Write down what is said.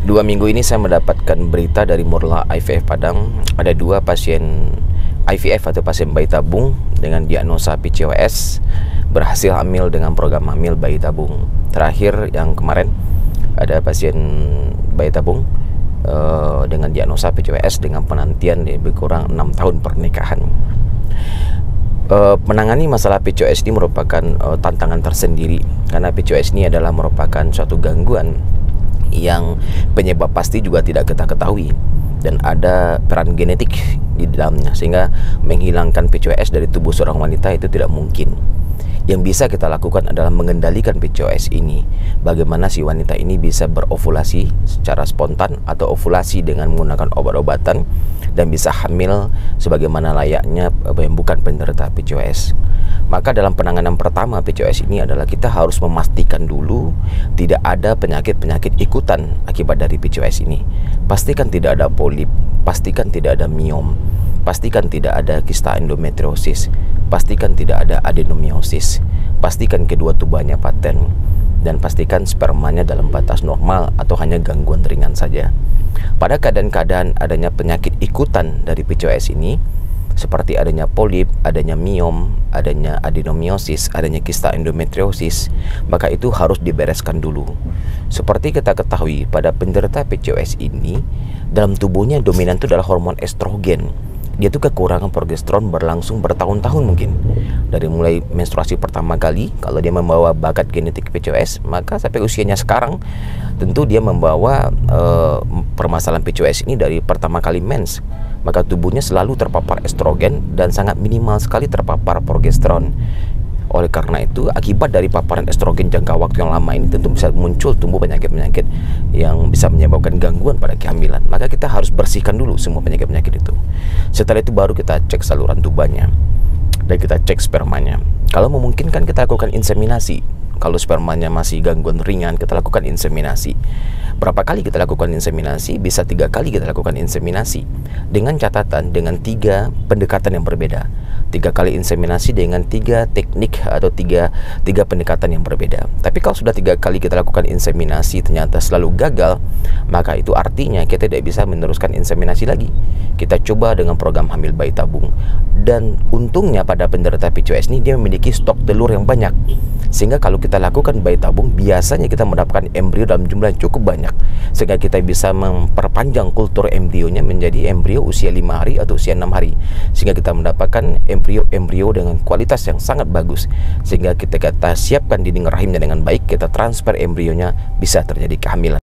2 minggu ini saya mendapatkan berita dari Murla IVF Padang. Ada 2 pasien IVF atau pasien bayi tabung dengan diagnosa PCOS berhasil hamil dengan program hamil bayi tabung. Terakhir yang kemarin ada pasien bayi tabung dengan diagnosa PCOS dengan penantian lebih kurang 6 tahun pernikahan. Menangani masalah PCOS ini merupakan tantangan tersendiri, karena PCOS ini adalah merupakan suatu gangguan yang penyebab pasti juga tidak kita ketahui dan ada peran genetik di dalamnya, sehingga menghilangkan PCOS dari tubuh seorang wanita itu tidak mungkin. Yang bisa kita lakukan adalah mengendalikan PCOS ini. Bagaimana si wanita ini bisa berovulasi secara spontan atau ovulasi dengan menggunakan obat-obatan dan bisa hamil sebagaimana layaknya bukan penderita PCOS. Maka dalam penanganan pertama PCOS ini adalah kita harus memastikan dulu tidak ada penyakit-penyakit ikutan akibat dari PCOS ini. Pastikan tidak ada polip, pastikan tidak ada miom, pastikan tidak ada kista endometriosis, pastikan tidak ada adenomiosis, pastikan kedua tubuhnya paten, dan pastikan spermanya dalam batas normal atau hanya gangguan ringan saja. Pada keadaan-keadaan adanya penyakit ikutan dari PCOS ini, seperti adanya polip, adanya miom, adanya adenomiosis, adanya kista endometriosis, maka itu harus dibereskan dulu. Seperti kita ketahui, pada penderita PCOS ini, dalam tubuhnya dominan itu adalah hormon estrogen. Dia tuh kekurangan progesteron berlangsung bertahun-tahun mungkin. Dari mulai menstruasi pertama kali, kalau dia membawa bakat genetik PCOS, maka sampai usianya sekarang, tentu dia membawa permasalahan PCOS ini dari pertama kali mens. Maka tubuhnya selalu terpapar estrogen dan sangat minimal sekali terpapar progesteron. Oleh karena itu, akibat dari paparan estrogen jangka waktu yang lama ini tentu bisa muncul tumbuh penyakit-penyakit yang bisa menyebabkan gangguan pada kehamilan. Maka kita harus bersihkan dulu semua penyakit-penyakit itu. Setelah itu baru kita cek saluran tubuhnya dan kita cek spermanya. Kalau memungkinkan kita lakukan inseminasi. Kalau spermanya masih gangguan ringan, kita lakukan inseminasi. Berapa kali kita lakukan inseminasi? Bisa 3 kali kita lakukan inseminasi. Dengan catatan, dengan 3 pendekatan yang berbeda. 3 kali inseminasi dengan 3 teknik atau 3 pendekatan yang berbeda. Tapi kalau sudah 3 kali kita lakukan inseminasi ternyata selalu gagal, maka itu artinya kita tidak bisa meneruskan inseminasi lagi. Kita coba dengan program hamil bayi tabung. Dan untungnya pada penderita PCOS ini dia memiliki stok telur yang banyak, sehingga kalau kita lakukan bayi tabung biasanya kita mendapatkan embrio dalam jumlah yang cukup banyak, sehingga kita bisa memperpanjang kultur embrionya menjadi embrio usia 5 hari atau usia 6 hari, sehingga kita mendapatkan embrio dengan kualitas yang sangat bagus, sehingga kita siapkan dinding rahimnya dengan baik, kita transfer embrionya, bisa terjadi kehamilan.